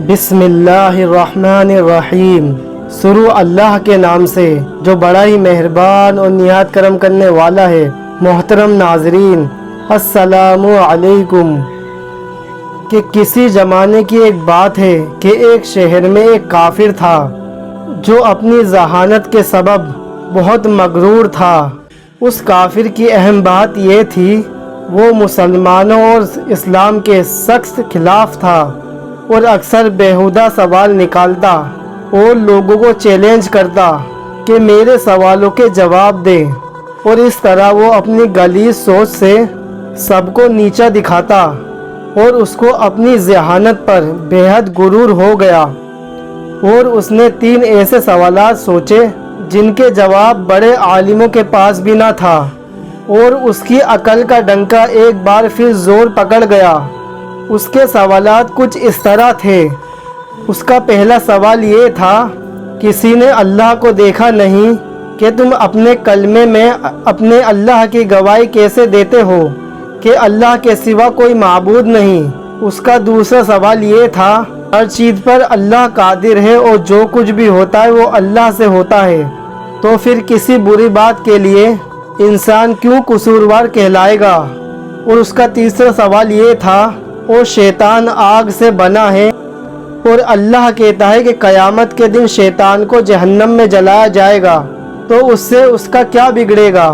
بسم اللہ الرحمن الرحیم۔ شروع اللہ کے نام سے جو بڑا ہی مہربان اور نہایت کرم کرنے والا ہے۔ محترم ناظرین، السلام علیکم۔ کہ کسی زمانے کی ایک بات ہے کہ ایک شہر میں ایک کافر تھا جو اپنی ذہانت کے سبب بہت مغرور تھا۔ اس کافر کی اہم بات یہ تھی، وہ مسلمانوں اور اسلام کے سخت خلاف تھا اور اکثر بیہودہ سوال نکالتا اور لوگوں کو چیلنج کرتا کہ میرے سوالوں کے جواب دے، اور اس طرح وہ اپنی غلیظ سوچ سے سب کو نیچا دکھاتا اور اس کو اپنی ذہانت پر بے حد غرور ہو گیا۔ اور اس نے 3 ایسے سوالات سوچے جن کے جواب بڑے عالموں کے پاس بھی نہ تھا، اور اس کی عقل کا ڈنکا ایک بار پھر زور پکڑ گیا۔ اس کے سوالات کچھ اس طرح تھے۔ اس کا پہلا سوال یہ تھا، کسی نے اللہ کو دیکھا نہیں کہ تم اپنے کلمے میں اپنے اللہ کی گواہی کیسے دیتے ہو کہ اللہ کے سوا کوئی معبود نہیں؟ اس کا دوسرا سوال یہ تھا، ہر چیز پر اللہ قادر ہے اور جو کچھ بھی ہوتا ہے وہ اللہ سے ہوتا ہے، تو پھر کسی بری بات کے لیے انسان کیوں قصوروار کہلائے گا؟ اور اس کا تیسرا سوال یہ تھا، اور شیطان آگ سے بنا ہے اور اللہ کہتا ہے کہ قیامت کے دن شیطان کو جہنم میں جلایا جائے گا، تو اس سے اس کا کیا بگڑے گا؟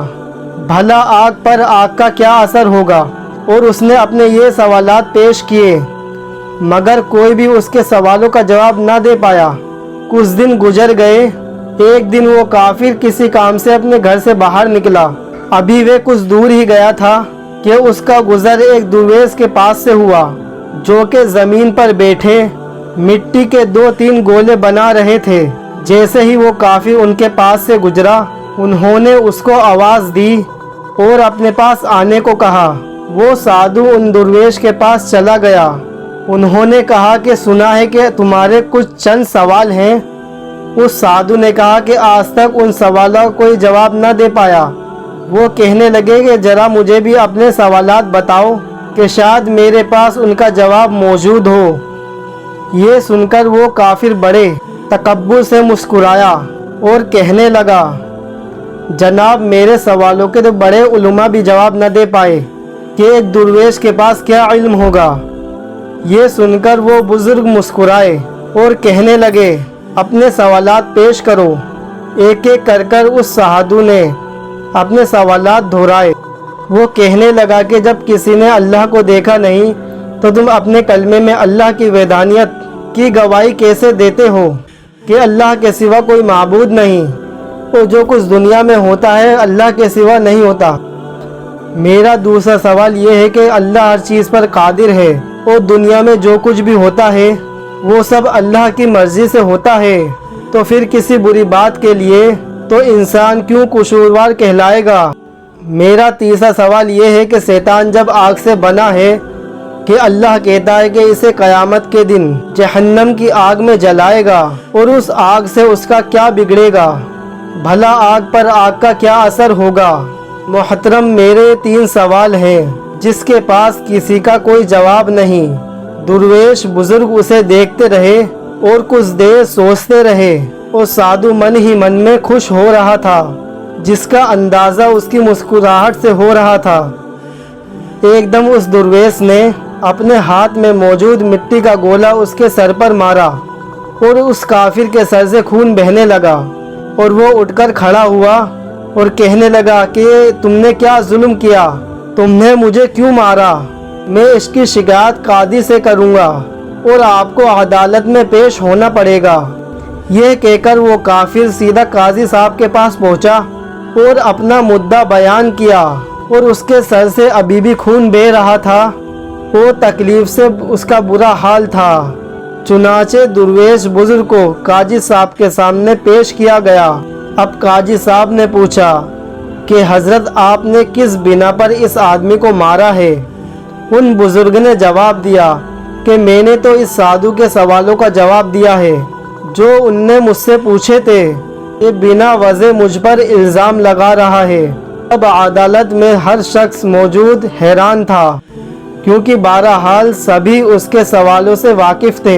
بھلا آگ پر آگ کا کیا اثر ہوگا؟ اور اس نے اپنے یہ سوالات پیش کیے، مگر کوئی بھی اس کے سوالوں کا جواب نہ دے پایا۔ کچھ دن گزر گئے۔ ایک دن وہ کافر کسی کام سے اپنے گھر سے باہر نکلا۔ ابھی وہ کچھ دور ہی گیا تھا کہ اس کا گزر ایک درویش کے پاس سے ہوا، جو کہ زمین پر بیٹھے مٹی کے 2-3 گولے بنا رہے تھے۔ جیسے ہی وہ کافر ان کے پاس سے گزرا، انہوں نے اس کو آواز دی اور اپنے پاس آنے کو کہا۔ وہ سادھو ان درویش کے پاس چلا گیا۔ انہوں نے کہا کہ سنا ہے کہ تمہارے کچھ چند سوال ہیں۔ اس سادھو نے کہا کہ آج تک ان سوالوں کا کوئی جواب نہ دے پایا۔ وہ کہنے لگے کہ ذرا مجھے بھی اپنے سوالات بتاؤ کہ شاید میرے پاس ان کا جواب موجود ہو۔ یہ سن کر وہ کافر بڑے تکبر سے مسکرایا اور کہنے لگا، جناب میرے سوالوں کے تو بڑے علماء بھی جواب نہ دے پائے کہ ایک درویش کے پاس کیا علم ہوگا۔ یہ سن کر وہ بزرگ مسکرائے اور کہنے لگے، اپنے سوالات پیش کرو۔ ایک ایک کر اس سادھو نے اپنے سوالات دہرائے۔ وہ کہنے لگا کہ جب کسی نے اللہ کو دیکھا نہیں تو تم اپنے کلمے میں اللہ کی وحدانیت کی گواہی کیسے دیتے ہو کہ اللہ کے سوا کوئی معبود نہیں، اور جو کچھ دنیا میں ہوتا ہے اللہ کے سوا نہیں ہوتا؟ میرا دوسرا سوال یہ ہے کہ اللہ ہر چیز پر قادر ہے اور دنیا میں جو کچھ بھی ہوتا ہے وہ سب اللہ کی مرضی سے ہوتا ہے، تو پھر کسی بری بات کے لیے تو انسان کیوں قصوروار کہلائے گا؟ میرا تیسرا سوال یہ ہے کہ شیطان جب آگ سے بنا ہے کہ اللہ کہتا ہے کہ اسے قیامت کے دن جہنم کی آگ میں جلائے گا، اور اس آگ سے اس کا کیا بگڑے گا؟ بھلا آگ پر آگ کا کیا اثر ہوگا؟ محترم، میرے 3 سوال ہیں جس کے پاس کسی کا کوئی جواب نہیں۔ درویش بزرگ اسے دیکھتے رہے اور کچھ دیر سوچتے رہے، اور سادھو من ہی من میں خوش ہو رہا تھا، جس کا اندازہ اس کی مسکراہٹ سے ہو رہا تھا۔ ایک دم اس درویش نے اپنے ہاتھ میں موجود مٹی کا گولا اس کے سر پر مارا، اور اس کافر کے سر سے خون بہنے لگا، اور وہ اٹھ کر کھڑا ہوا اور کہنے لگا کہ تم نے کیا ظلم کیا؟ تم نے مجھے کیوں مارا؟ میں اس کی شکایت قاضی سے کروں گا اور آپ کو عدالت میں پیش ہونا پڑے گا۔ یہ کہہ کر وہ کافر سیدھا قاضی صاحب کے پاس پہنچا اور اپنا مدعا بیان کیا، اور اس کے سر سے ابھی بھی خون بہہ رہا تھا اور تکلیف سے اس کا برا حال تھا۔ چنانچہ درویش بزرگ کو قاضی صاحب کے سامنے پیش کیا گیا۔ اب قاضی صاحب نے پوچھا کہ حضرت آپ نے کس بنا پر اس آدمی کو مارا ہے؟ ان بزرگ نے جواب دیا کہ میں نے تو اس سادھو کے سوالوں کا جواب دیا ہے جو ان نے مجھ سے پوچھے تھے۔ یہ بنا وجہ مجھ پر الزام لگا رہا ہے۔ اب عدالت میں ہر شخص موجود حیران تھا، کیونکہ بہرحال سبھی اس کے سوالوں سے واقف تھے